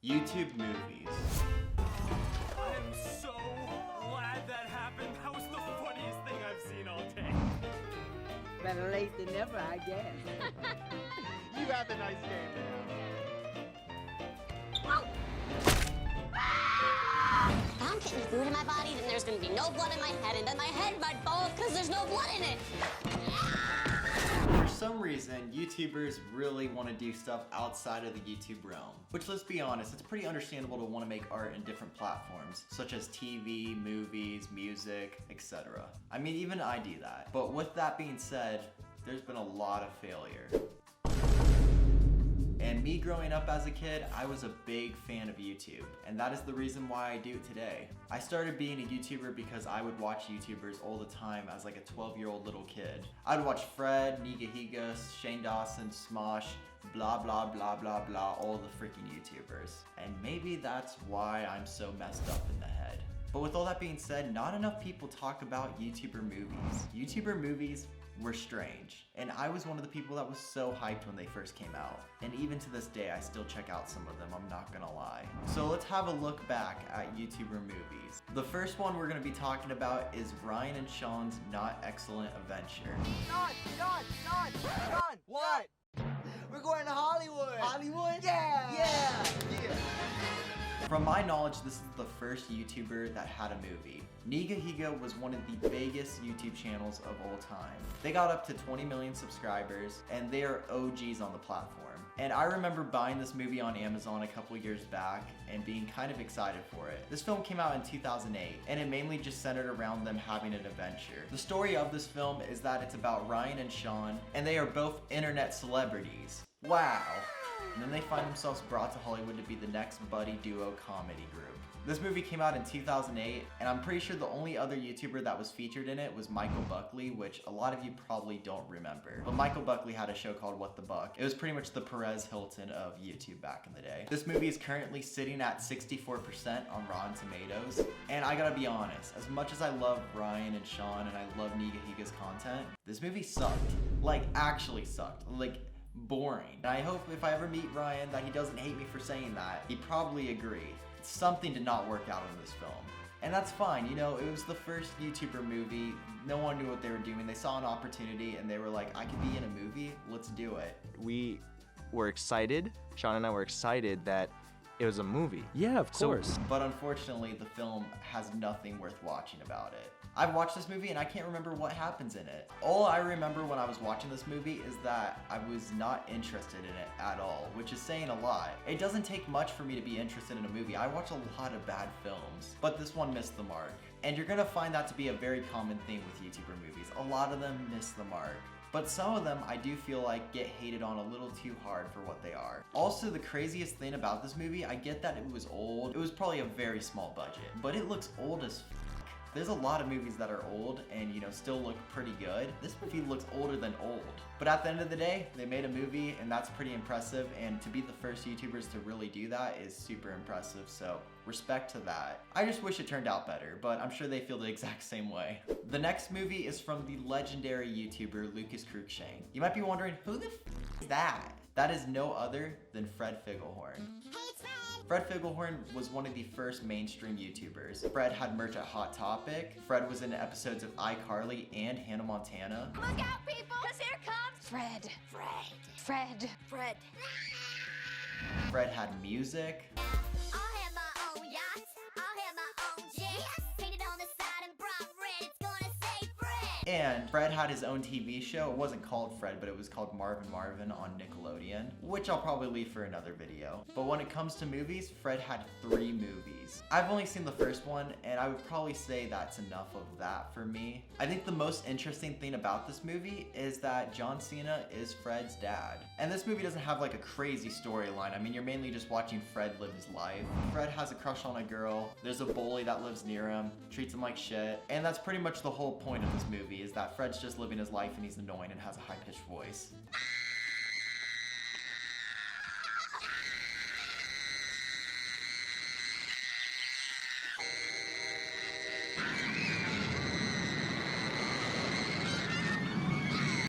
YouTube movies. I'm so glad that happened. That was the funniest thing I've seen all day. Better late than never, I guess. You have a nice day now. If I'm getting food in my body, then there's gonna be no blood in my head, and then my head might fall because there's no blood in it. For some reason, YouTubers really want to do stuff outside of the YouTube realm. Which, let's be honest, it's pretty understandable to want to make art in different platforms, such as TV, movies, music, etc. I mean, even I do that. But with that being said, there's been a lot of failure. And me growing up as a kid, I was a big fan of YouTube, and that is the reason why I do it today. I started being a YouTuber because I would watch YouTubers all the time as like a 12-year-old little kid. I'd watch Fred, Nigahiga, Shane Dawson, Smosh, blah blah blah blah blah, all the freaking YouTubers. And maybe that's why I'm so messed up in the head. But with all that being said, not enough people talk about YouTuber movies. YouTuber movies were strange, and I was one of the people that was so hyped when they first came out, and even to this day I still check out some of them, I'm not gonna lie. So let's have a look back at YouTuber movies. The first one we're gonna be talking about is Ryan and Sean's Not Excellent Adventure. Sean! What? We're going to Hollywood! Hollywood? Yeah! Yeah! From my knowledge, this is the first YouTuber that had a movie. Nigahiga was one of the biggest YouTube channels of all time. They got up to 20 million subscribers, and they are OGs on the platform. And I remember buying this movie on Amazon a couple years back and being kind of excited for it. This film came out in 2008, and it mainly just centered around them having an adventure. The story of this film is that it's about Ryan and Sean, and they are both internet celebrities. Wow. And then they find themselves brought to Hollywood to be the next buddy duo comedy group. This movie came out in 2008, and I'm pretty sure the only other YouTuber that was featured in it was Michael Buckley, which a lot of you probably don't remember. But Michael Buckley had a show called What the Buck. It was pretty much the Perez Hilton of YouTube back in the day. This movie is currently sitting at 64% on Rotten Tomatoes, and I gotta be honest, as much as I love Ryan and Sean and I love Nigahiga's content, this movie sucked. Like, actually sucked. Like, boring. And I hope if I ever meet Ryan that he doesn't hate me for saying that. He'd probably agree. Something did not work out in this film. And that's fine, you know, it was the first YouTuber movie. No one knew what they were doing. They saw an opportunity and they were like, I could be in a movie, let's do it. We were excited, Sean and I were excited that it was a movie. Yeah, of course. But unfortunately, the film has nothing worth watching about it. I've watched this movie and I can't remember what happens in it. All I remember when I was watching this movie is that I was not interested in it at all, which is saying a lot. It doesn't take much for me to be interested in a movie. I watch a lot of bad films, but this one missed the mark. And you're gonna find that to be a very common thing with YouTuber movies. A lot of them miss the mark. But some of them I do feel like get hated on a little too hard for what they are. Also, the craziest thing about this movie, I get that it was old. It was probably a very small budget, but it looks old as f***. There's a lot of movies that are old and, you know, still look pretty good. This movie looks older than old. But at the end of the day, they made a movie and that's pretty impressive, and to be the first YouTubers to really do that is super impressive, so respect to that. I just wish it turned out better, but I'm sure they feel the exact same way. The next movie is from the legendary YouTuber Lucas Cruikshank. You might be wondering, who the f is that? That is no other than Fred Figglehorn. Fred Figglehorn was one of the first mainstream YouTubers. Fred had merch at Hot Topic. Fred was in episodes of iCarly and Hannah Montana. Look out, people, because here comes Fred. Fred. Fred had music. I'll have my own yacht. I'll have my own jet. Painted on the side and bright red. It's gonna say Fred. And Fred had his own TV show. It wasn't called Fred, but it was called Marvin Marvin on Nickelodeon, which I'll probably leave for another video. But when it comes to movies, Fred had 3 movies. I've only seen the first one, and I would probably say that's enough of that for me. I think the most interesting thing about this movie is that John Cena is Fred's dad. And this movie doesn't have like a crazy storyline. I mean, you're mainly just watching Fred live his life. Fred has a crush on a girl. There's a bully that lives near him, treats him like shit. And that's pretty much the whole point of this movie, is that Fred's just living his life and he's annoying and has a high-pitched voice.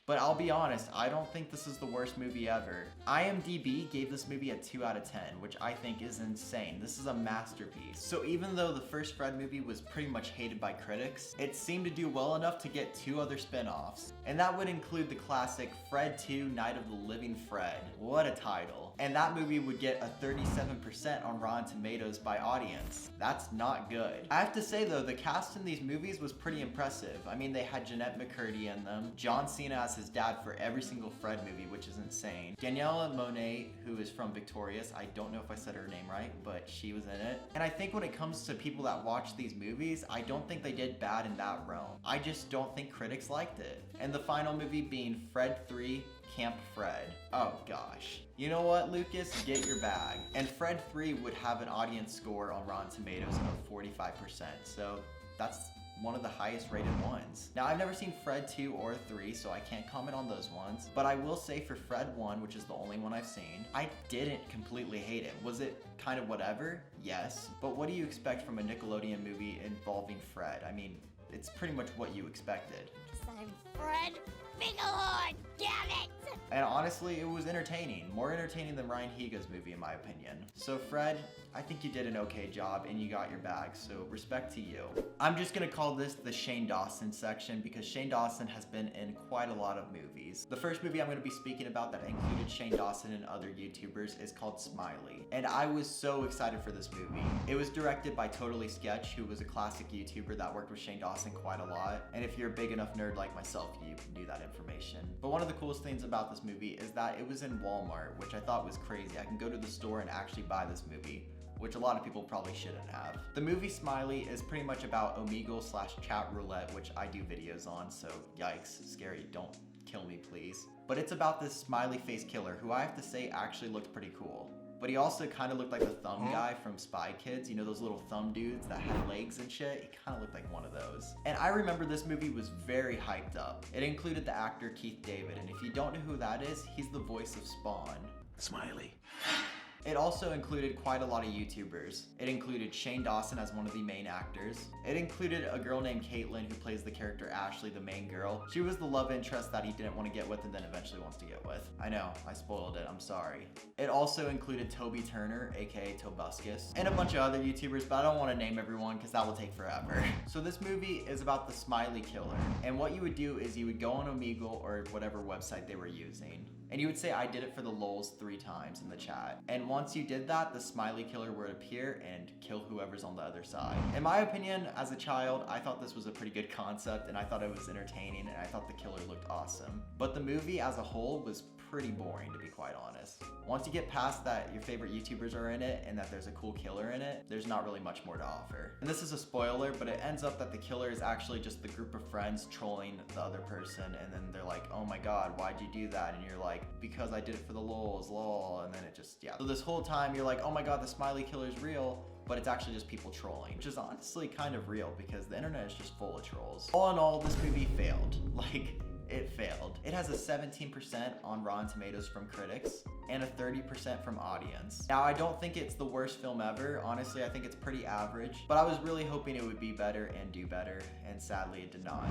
But I'll be honest, I don't think this is the worst movie ever. IMDb gave this movie a 2 out of 10, which I think is insane. This is a masterpiece. So even though the first Fred movie was pretty much hated by critics, it seemed to do well enough to get 2 other spin-offs. And that would include the classic Fred 2 Night of the Living Fred. What a title. And that movie would get a 37% on Rotten Tomatoes by audience. That's not good. I have to say though, the cast in these movies was pretty impressive. I mean, they had Jeanette McCurdy in them, John Cena as his dad for every single Fred movie, which is insane. Daniela Monet, who is from Victorious, I don't know if I said her name right, but she was in it. And I think when it comes to people that watch these movies, I don't think they did bad in that realm. I just don't think critics liked it. And the final movie being Fred 3, Camp Fred. Oh gosh. You know what, Lucas? Get your bag. And Fred 3 would have an audience score on Rotten Tomatoes of 45%, so that's one of the highest rated ones. Now, I've never seen Fred 2 or 3, so I can't comment on those ones, but I will say for Fred 1, which is the only one I've seen, I didn't completely hate it. Was it kind of whatever? Yes. But what do you expect from a Nickelodeon movie involving Fred? I mean, it's pretty much what you expected. I'm Fred Bigelhorn, damn it! And honestly, it was entertaining. More entertaining than Ryan Higa's movie, in my opinion. So Fred, I think you did an okay job and you got your bag, so respect to you. I'm just gonna call this the Shane Dawson section because Shane Dawson has been in quite a lot of movies. The first movie I'm gonna be speaking about that included Shane Dawson and other YouTubers is called Smiley. And I was so excited for this movie. It was directed by Totally Sketch, who was a classic YouTuber that worked with Shane Dawson quite a lot. And if you're a big enough nerd like myself, you knew that information. But one of the coolest things about this movie is that it was in Walmart, which I thought was crazy. I can go to the store and actually buy this movie, which a lot of people probably shouldn't have. The movie Smiley is pretty much about Omegle/chat roulette, which I do videos on, so yikes, scary, don't kill me please. But it's about this smiley face killer who I have to say actually looked pretty cool. But he also kind of looked like the thumb guy from Spy Kids. You know those little thumb dudes that had legs and shit? He kind of looked like one of those. And I remember this movie was very hyped up. It included the actor Keith David, and if you don't know who that is, he's the voice of Spawn. Smiley. It also included quite a lot of YouTubers. It included Shane Dawson as one of the main actors. It included a girl named Caitlin who plays the character Ashley, the main girl. She was the love interest that he didn't want to get with and then eventually wants to get with. I know, I spoiled it, I'm sorry. It also included Toby Turner, aka Tobuscus, and a bunch of other YouTubers, but I don't want to name everyone because that will take forever. So this movie is about the Smiley Killer. And what you would do is you would go on Omegle or whatever website they were using. And you would say, I did it for the lols 3 times in the chat. And once you did that, the Smiley Killer would appear and kill whoever's on the other side. In my opinion, as a child, I thought this was a pretty good concept and I thought it was entertaining and I thought the killer looked awesome. But the movie as a whole was pretty boring, to be quite honest. Once you get past that your favorite YouTubers are in it and that there's a cool killer in it, there's not really much more to offer. And this is a spoiler, but it ends up that the killer is actually just the group of friends trolling the other person, and then they're like, oh my god, why'd you do that? And you're like, because I did it for the lols, lol, and then it just, yeah. So this whole time you're like, oh my god, the Smiley Killer is real, but it's actually just people trolling, which is honestly kind of real because the internet is just full of trolls. All in all, this movie failed. Like, it failed. It has a 17% on Rotten Tomatoes from critics and a 30% from audience. Now, I don't think it's the worst film ever. Honestly, I think it's pretty average, but I was really hoping it would be better and do better, and sadly it did not.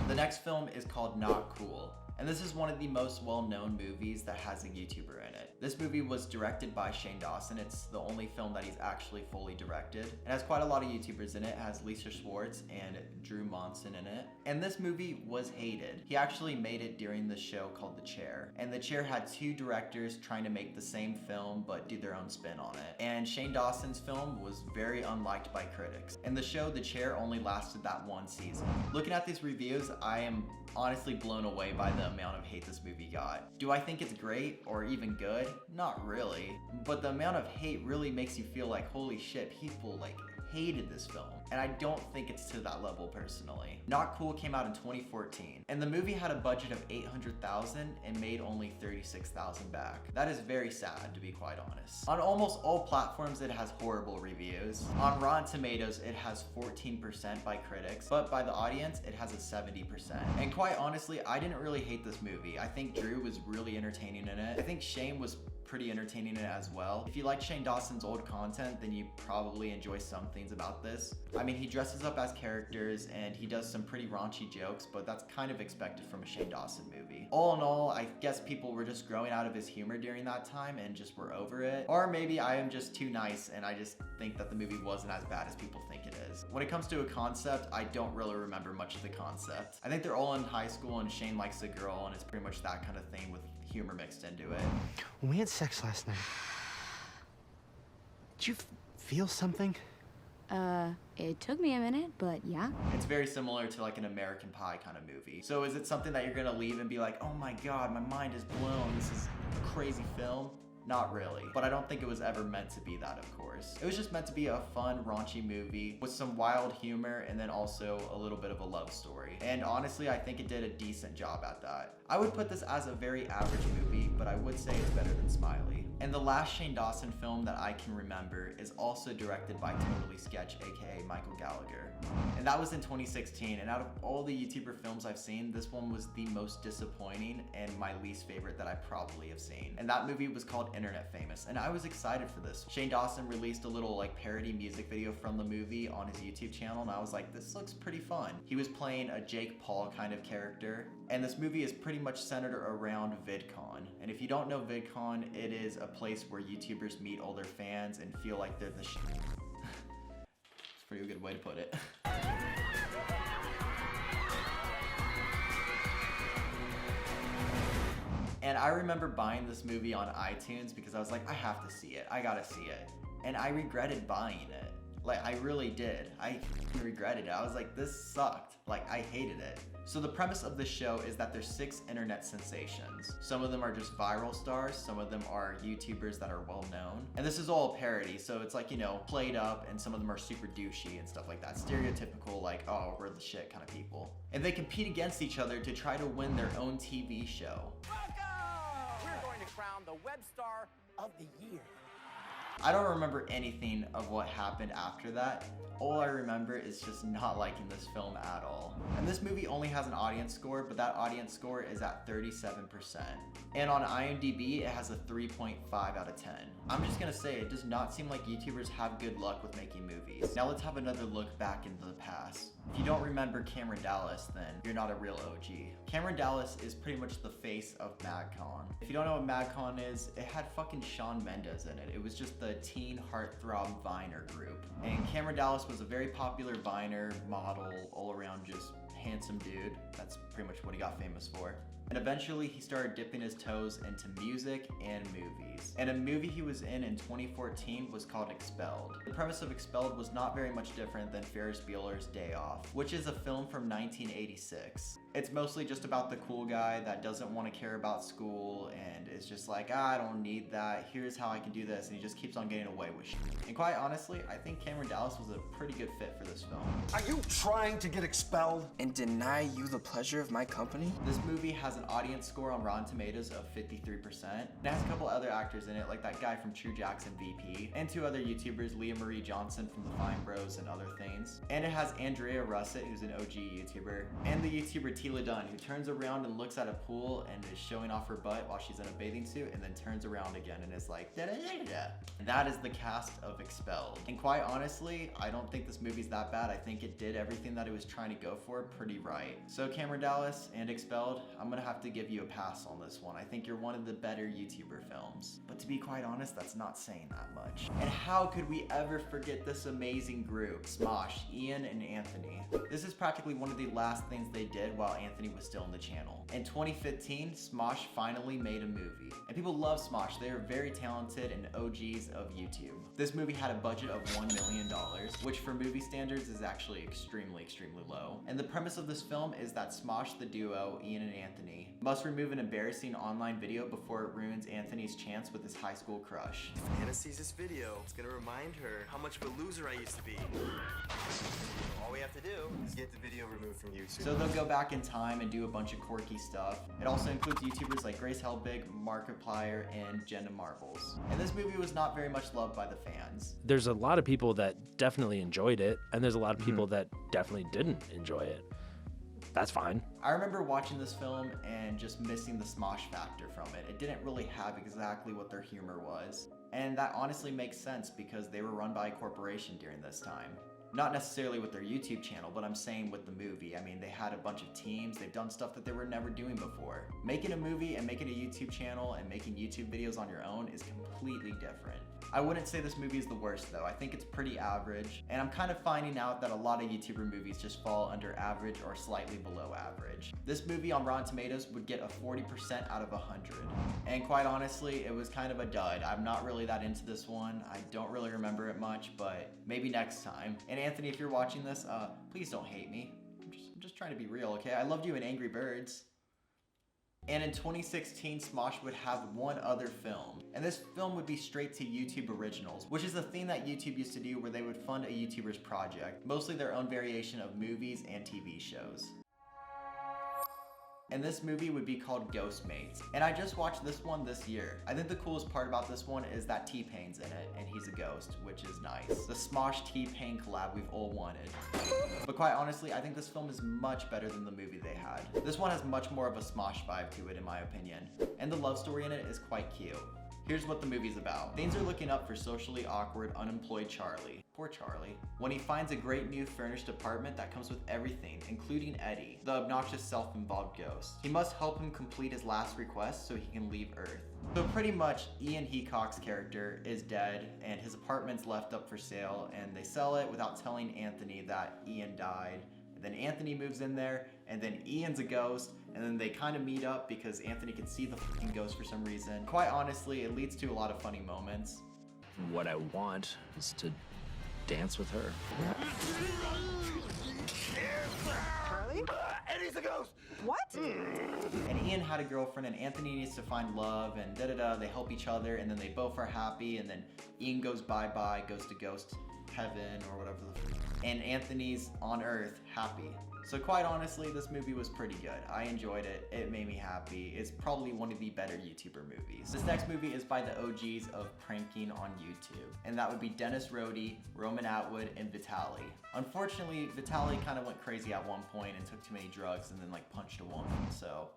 The next film is called Not Cool, and this is one of the most well-known movies that has a YouTuber in it. This movie was directed by Shane Dawson. It's the only film that he's actually fully directed. It has quite a lot of YouTubers in it. It has Lisa Schwartz and Drew Monson in it. And this movie was hated. He actually made it during the show called The Chair. And The Chair had 2 directors trying to make the same film but do their own spin on it. And Shane Dawson's film was very unliked by critics. And the show The Chair only lasted that 1 season. Looking at these reviews, I am honestly blown away by the amount of hate this movie got. Do I think it's great or even good? Not really. But the amount of hate really makes you feel like, holy shit, people like hated this film. And I don't think it's to that level personally. Not Cool came out in 2014, and the movie had a budget of $800,000 and made only $36,000 back. That is very sad, to be quite honest. On almost all platforms, it has horrible reviews. On Rotten Tomatoes, it has 14% by critics, but by the audience, it has a 70%. And quite honestly, I didn't really hate this movie. I think Drew was really entertaining in it. I think Shane was pretty entertaining as well. If you like Shane Dawson's old content, then you probably enjoy some things about this. I mean, he dresses up as characters and he does some pretty raunchy jokes, but that's kind of expected from a Shane Dawson movie. All in all, I guess people were just growing out of his humor during that time and just were over it. Or maybe I am just too nice and I just think that the movie wasn't as bad as people think it is. When it comes to a concept, I don't really remember much of the concept. I think they're all in high school and Shane likes a girl and it's pretty much that kind of thing with humor mixed into it. When we had sex last night, did you feel something? It took me a minute, but yeah. It's very similar to like an American Pie kind of movie. So is it something that you're gonna leave and be like, oh my God, my mind is blown, this is a crazy film? Not really, but I don't think it was ever meant to be that, of course. It was just meant to be a fun, raunchy movie with some wild humor and then also a little bit of a love story. And honestly, I think it did a decent job at that. I would put this as a very average movie, but I would say it's better than Smiley. And the last Shane Dawson film that I can remember is also directed by Totally Sketch, aka Michael Gallagher. And that was in 2016, and out of all the YouTuber films I've seen, this one was the most disappointing and my least favorite that I probably have seen. And that movie was called Internet Famous, and I was excited for this. Shane Dawson released a little like parody music video from the movie on his YouTube channel, and I was like, this looks pretty fun. He was playing a Jake Paul kind of character, and this movie is pretty much centered around VidCon. And if you don't know VidCon, it is a place where YouTubers meet all their fans and feel like they're the shit. It's a pretty good way to put it. And I remember buying this movie on iTunes because I was like, I have to see it. I gotta see it. And I regretted buying it. Like, I really did. I regretted it. I was like, this sucked. Like, I hated it. So the premise of the show is that there's 6 internet sensations. Some of them are just viral stars, some of them are YouTubers that are well known. And this is all a parody, so it's like, you know, played up, and some of them are super douchey and stuff like that. Stereotypical, like, oh, we're the shit kind of people. And they compete against each other to try to win their own TV show. We're going to crown the web star of the year. I don't remember anything of what happened after that. All I remember is just not liking this film at all. And this movie only has an audience score, but that audience score is at 37%. And on IMDb, it has a 3.5 out of 10. I'm just gonna say, it does not seem like YouTubers have good luck with making movies. Now let's have another look back into the past. If you don't remember Cameron Dallas, then you're not a real OG. Cameron Dallas is pretty much the face of MadCon. If you don't know what MadCon is, it had fucking Shawn Mendes in it. It was just the teen heartthrob Viner group. And Cameron Dallas was a very popular Viner, model, all around just handsome dude. That's pretty much what he got famous for. And eventually he started dipping his toes into music and movies. And a movie he was in 2014 was called Expelled. The premise of Expelled was not very much different than Ferris Bueller's Day Off, which is a film from 1986. It's mostly just about the cool guy that doesn't want to care about school and is just like, I don't need that, here's how I can do this, and he just keeps on getting away with shit. And quite honestly, I think Cameron Dallas was a pretty good fit for this film. Are you trying to get expelled? And deny you the pleasure of my company? This movie has an audience score on Rotten Tomatoes of 53%. It has a couple other actors in it, like that guy from True Jackson VP, and 2 other YouTubers, Leah Marie Johnson from the Fine Bros and other things. And it has Andrea Russett, who's an OG YouTuber, and the YouTuber Tila Dunn, who turns around and looks at a pool and is showing off her butt while she's in a bathing suit, and then turns around again and is like, da da da da. And that is the cast of Expelled. And quite honestly, I don't think this movie's that bad. I think it did everything that it was trying to go for pretty right. So Cameron Dallas and Expelled, I'm gonna have to give you a pass on this one. I think you're one of the better YouTuber films. But to be quite honest, that's not saying that much. And how could we ever forget this amazing group? Smosh, Ian, and Anthony. This is practically one of the last things they did while Anthony was still in the channel. In 2015, Smosh finally made a movie. And people love Smosh. They are very talented and OGs of YouTube. This movie had a budget of $1 million, which for movie standards is actually extremely, extremely low. And the premise of this film is that Smosh, the duo, Ian and Anthony, must remove an embarrassing online video before it ruins Anthony's chance with his high school crush. If Anna sees this video, it's gonna remind her how much of a loser I used to be. All we have to do is get the video removed from YouTube. So they'll go back in time and do a bunch of quirky stuff. It also includes YouTubers like Grace Helbig, Markiplier, and Jenna Marbles. And this movie was not very much loved by the fans. There's a lot of people that definitely enjoyed it, and there's a lot of people that definitely didn't enjoy it. that's fine. I remember watching this film and just missing the Smosh factor from it. It didn't really have exactly what their humor was. And that honestly makes sense because they were run by a corporation during this time. Not necessarily with their YouTube channel, but I'm saying with the movie. I mean, they had a bunch of teams, they've done stuff that they were never doing before. Making a movie and making a YouTube channel and making YouTube videos on your own is completely different. I wouldn't say this movie is the worst though. I think it's pretty average, and I'm kind of finding out that a lot of YouTuber movies just fall under average or slightly below average. This movie on Rotten Tomatoes would get a 40% out of 100. And quite honestly, it was kind of a dud. I'm not really that into this one. I don't really remember it much, but maybe next time. And Anthony, if you're watching this, please don't hate me. I'm just trying to be real, okay? I loved you in Angry Birds. And in 2016, Smosh would have one other film. And this film would be straight to YouTube Originals, which is a thing that YouTube used to do where they would fund a YouTuber's project, mostly their own variation of movies and TV shows. And this movie would be called Ghostmates. And I just watched this one this year. I think the coolest part about this one is that T-Pain's in it, and he's a ghost, which is nice. The Smosh T-Pain collab we've all wanted. But quite honestly, I think this film is much better than the movie they had. This one has much more of a Smosh vibe to it in my opinion. And the love story in it is quite cute. Here's what the movie's about. Things are looking up for socially awkward, unemployed Charlie. Poor Charlie. When he finds a great new furnished apartment that comes with everything, including Eddie, the obnoxious self-involved ghost. He must help him complete his last request so he can leave Earth. So pretty much, Ian Heacock's character is dead, and his apartment's left up for sale, and they sell it without telling Anthony that Ian died. Then Anthony moves in there, and then Ian's a ghost, and then they kind of meet up because Anthony can see the fucking ghost for some reason. Quite honestly, it leads to a lot of funny moments. What I want is to dance with her. Charlie? Eddie's a ghost! What? And Ian had a girlfriend, and Anthony needs to find love, and da-da-da, they help each other, and then they both are happy, and then Ian goes bye-bye, goes to ghost heaven, or whatever and Anthony's on Earth, happy. So quite honestly, this movie was pretty good. I enjoyed it. It made me happy. It's probably one of the better YouTuber movies. This next movie is by the OGs of pranking on YouTube. And that would be Dennis Rohde, Roman Atwood, and Vitaly. Unfortunately, Vitaly kind of went crazy at one point and took too many drugs and then like punched a woman, so.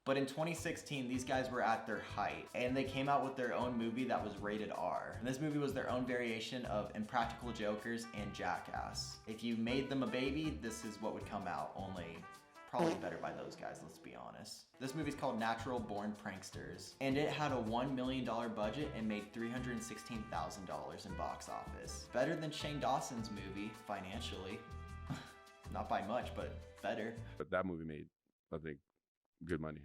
But in 2016, these guys were at their height, and they came out with their own movie that was rated R. And this movie was their own variation of Impractical Jokers and Jackass. If you made them a baby, this is what would come out, only probably better by those guys, let's be honest. This movie's called Natural Born Pranksters, and it had a $1 million budget and made $316,000 in box office. Better than Shane Dawson's movie, financially. Not by much, but better. But that movie made, I think, good money.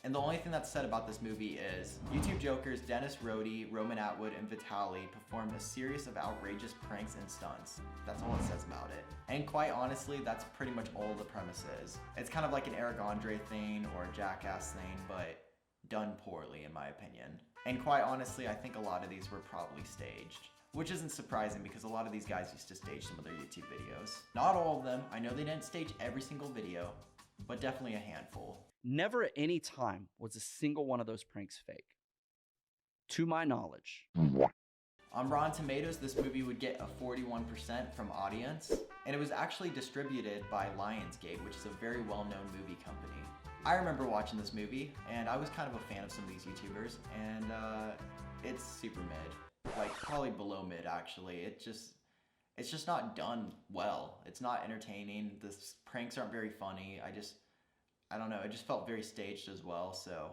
And the only thing that's said about this movie is YouTube jokers Dennis Rohde, Roman Atwood, and Vitaly performed a series of outrageous pranks and stunts. That's all it says about it. And quite honestly, that's pretty much all the premise is. It's kind of like an Eric Andre thing or a Jackass thing, but done poorly in my opinion. And quite honestly, I think a lot of these were probably staged. Which isn't surprising because a lot of these guys used to stage some of their YouTube videos. Not all of them. I know they didn't stage every single video, but definitely a handful. Never at any time was a single one of those pranks fake, to my knowledge. On Rotten Tomatoes, this movie would get a 41% from audience, and it was actually distributed by Lionsgate, which is a very well-known movie company. I remember watching this movie, and I was kind of a fan of some of these YouTubers, and it's super mid. Like, probably below mid, actually. It's just not done well. It's not entertaining. The pranks aren't very funny. I don't know, it just felt very staged as well, so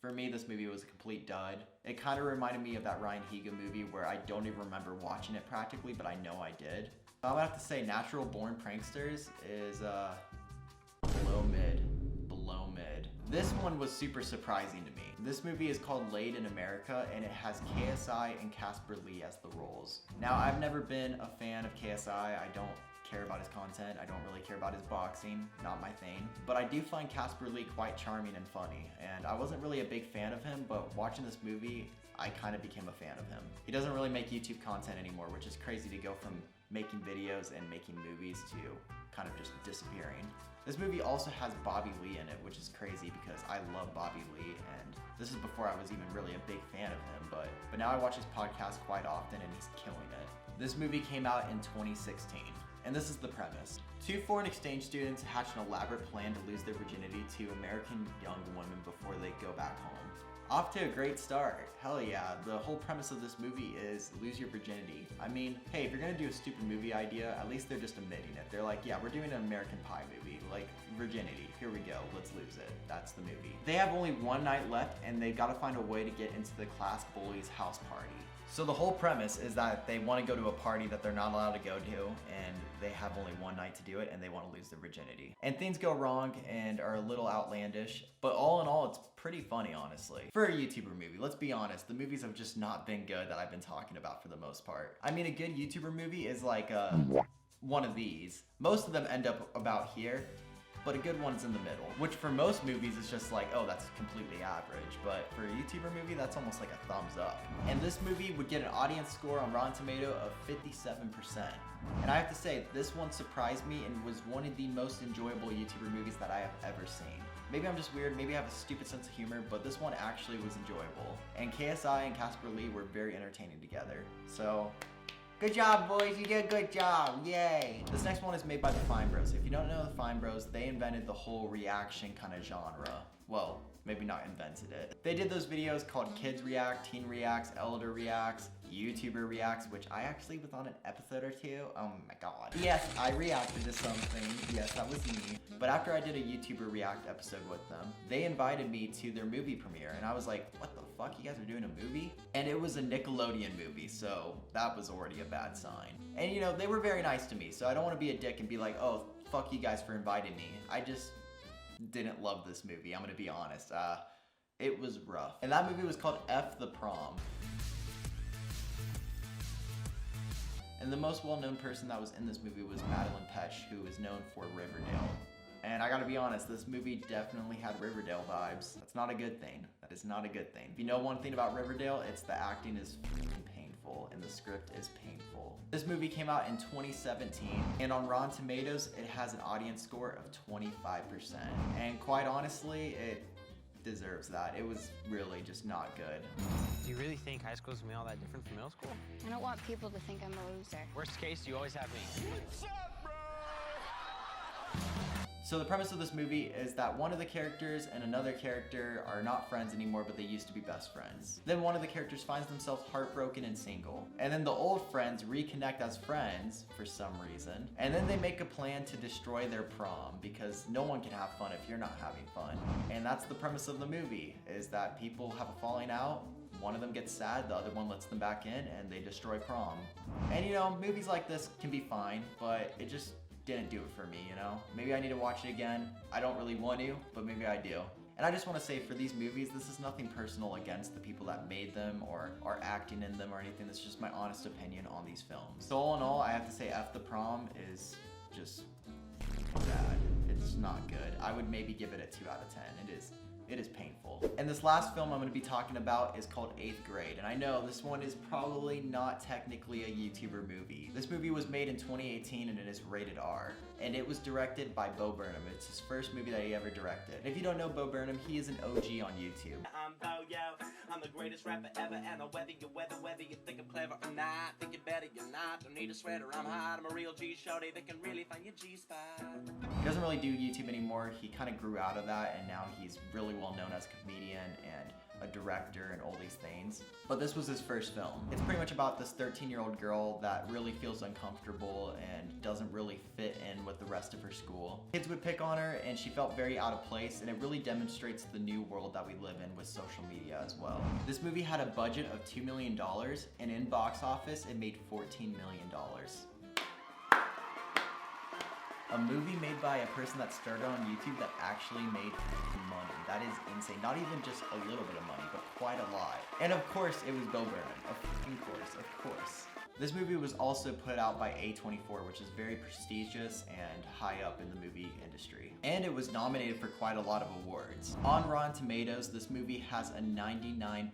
for me, this movie was a complete dud. It kind of reminded me of that Ryan Higa movie where I don't even remember watching it practically, but I know I did. I'm gonna have to say Natural Born Pranksters is below mid, below mid. This one was super surprising to me. This movie is called Laid in America, and it has KSI and Casper Lee as the roles. Now, I've never been a fan of KSI. I don't care about his content. I don't really care about his boxing, not my thing. But I do find Casper Lee quite charming and funny, and I wasn't really a big fan of him, but watching this movie, I kind of became a fan of him. He doesn't really make YouTube content anymore, which is crazy to go from making videos and making movies to kind of just disappearing. This movie also has Bobby Lee in it, which is crazy because I love Bobby Lee, and this is before I was even really a big fan of him, but now I watch his podcast quite often and he's killing it. This movie came out in 2016. And this is the premise. Two foreign exchange students hatch an elaborate plan to lose their virginity to American young women before they go back home. Off to a great start. Hell yeah, the whole premise of this movie is lose your virginity. I mean, hey, if you're gonna do a stupid movie idea, at least they're just admitting it. They're like, yeah, we're doing an American Pie movie, like virginity, here we go, let's lose it. That's the movie. They have only one night left and they've gotta find a way to get into the class bully's house party. So the whole premise is that they want to go to a party that they're not allowed to go to, and they have only one night to do it, and they want to lose their virginity. And things go wrong and are a little outlandish, but all in all, it's pretty funny, honestly. For a YouTuber movie, let's be honest, the movies have just not been good that I've been talking about for the most part. I mean, a good YouTuber movie is like one of these. Most of them end up about here, but a good one's in the middle, which for most movies is just like, oh, that's completely average, but for a YouTuber movie, that's almost like a thumbs up. And this movie would get an audience score on Rotten Tomato of 57%. And I have to say, this one surprised me and was one of the most enjoyable YouTuber movies that I have ever seen. Maybe I'm just weird, maybe I have a stupid sense of humor, but this one actually was enjoyable. And KSI and Casper Lee were very entertaining together. So, good job, boys, you did a good job, yay! This next one is made by the Fine Bros. If you don't know the Fine Bros, they invented the whole reaction kind of genre. Well, maybe not invented it. They did those videos called Kids React, Teen Reacts, Elder Reacts, YouTuber Reacts, which I actually was on an episode or two. Oh my god. Yes, I reacted to something. Yes, that was me. But after I did a YouTuber React episode with them, they invited me to their movie premiere, and I was like, what the fuck, you guys are doing a movie? And it was a Nickelodeon movie, so that was already a bad sign. And you know, they were very nice to me, so I don't want to be a dick and be like, oh, fuck you guys for inviting me. I just didn't love this movie, I'm gonna be honest. It was rough. And that movie was called F the Prom. And the most well-known person that was in this movie was Madeline Petsch, who is known for Riverdale. And I gotta be honest, this movie definitely had Riverdale vibes. That's not a good thing. That is not a good thing. If you know one thing about Riverdale, it's the acting is painful and the script is painful. This movie came out in 2017, and on Rotten Tomatoes, it has an audience score of 25%. And quite honestly, it deserves that. It was really just not good. Do you really think high school's gonna be all that different from middle school? I don't want people to think I'm a loser. Worst case, you always have me. So the premise of this movie is that one of the characters and another character are not friends anymore, but they used to be best friends. Then one of the characters finds themselves heartbroken and single. And then the old friends reconnect as friends for some reason. And then they make a plan to destroy their prom because no one can have fun if you're not having fun. And that's the premise of the movie, is that people have a falling out, one of them gets sad, the other one lets them back in, and they destroy prom. And you know, movies like this can be fine, but it just didn't do it for me, you know? Maybe I need to watch it again. I don't really want to, but maybe I do. And I just want to say, for these movies, this is nothing personal against the people that made them or are acting in them or anything. This is just my honest opinion on these films. So all in all, I have to say F the Prom is just bad. It's not good. I would maybe give it a 2 out of 10. It is painful. And this last film I'm going to be talking about is called 8th Grade. And I know this one is probably not technically a YouTuber movie. This movie was made in 2018 and it is rated R. And it was directed by Bo Burnham. It's his first movie that he ever directed. And if you don't know Bo Burnham, he is an OG on YouTube. I'm Bo Yo, I'm the greatest rapper ever, and whether you think I'm clever or not, think you're better, you're not. Don't need a sweater, I'm hot, I'm a real G shorty that can really find your G-spot. He doesn't really do YouTube anymore. He kind of grew out of that, and now he's really well known as a comedian and a director and all these things. But this was his first film. It's pretty much about this 13-year-old girl that really feels uncomfortable and doesn't really fit in with the rest of her school. Kids would pick on her and she felt very out of place, and it really demonstrates the new world that we live in with social media as well. This movie had a budget of $2 million, and in box office it made $14 million. A movie made by a person that started on YouTube that actually made money. That is insane. Not even just a little bit of money, but quite a lot. And of course, it was Bo Burnham. Of course. This movie was also put out by A24, which is very prestigious and high up in the movie industry. And it was nominated for quite a lot of awards. On Rotten Tomatoes, this movie has a 99%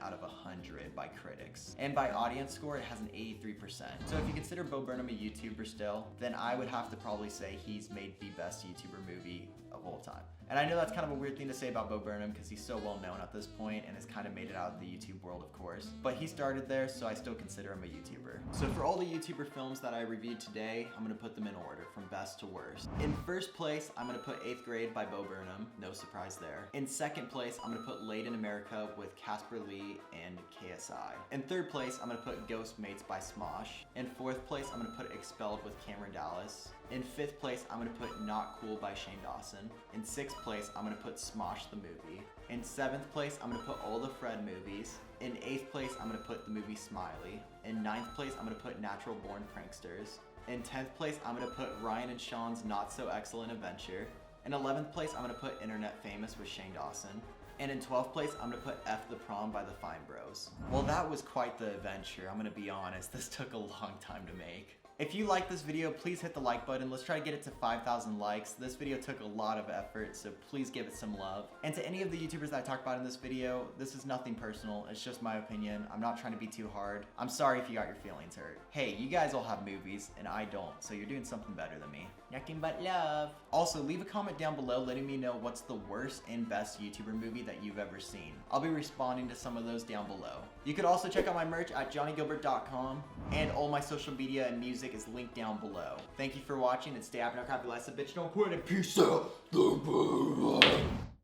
out of 100 by critics. And by audience score, it has an 83%. So if you consider Bo Burnham a YouTuber still, then I would have to probably say he's made the best YouTuber movie of all time. And I know that's kind of a weird thing to say about Bo Burnham because he's so well known at this point and has kind of made it out of the YouTube world, of course. But he started there, so I still consider him a YouTuber. YouTuber. So for all the YouTuber films that I reviewed today, I'm gonna put them in order from best to worst. In first place, I'm gonna put 8th Grade by Bo Burnham, no surprise there. In second place, I'm gonna put Late in America with Casper Lee and KSI. In third place, I'm gonna put Ghostmates by Smosh. In fourth place, I'm gonna put Expelled with Cameron Dallas. In fifth place, I'm gonna put Not Cool by Shane Dawson. In sixth place, I'm gonna put Smosh the movie. In seventh place, I'm gonna put all the Fred movies. In 8th place, I'm gonna put the movie Smiley. In 9th place, I'm gonna put Natural Born Pranksters. In 10th place, I'm gonna put Ryan and Sean's Not So Excellent Adventure. In 11th place, I'm gonna put Internet Famous with Shane Dawson. And in 12th place, I'm gonna put F the Prom by the Fine Bros. Well, that was quite the adventure, I'm gonna be honest. This took a long time to make. If you like this video, please hit the like button. Let's try to get it to 5,000 likes. This video took a lot of effort, so please give it some love. And to any of the YouTubers that I talked about in this video, this is nothing personal. It's just my opinion. I'm not trying to be too hard. I'm sorry if you got your feelings hurt. Hey, you guys all have movies, and I don't, so you're doing something better than me. Nothing but love. Also, leave a comment down below letting me know what's the worst and best YouTuber movie that you've ever seen. I'll be responding to some of those down below. You could also check out my merch at johnnyguilbert.com, and all my social media and music is linked down below. Thank you for watching, and stay happy, not copy, less a bitch, don't quit, and peace out.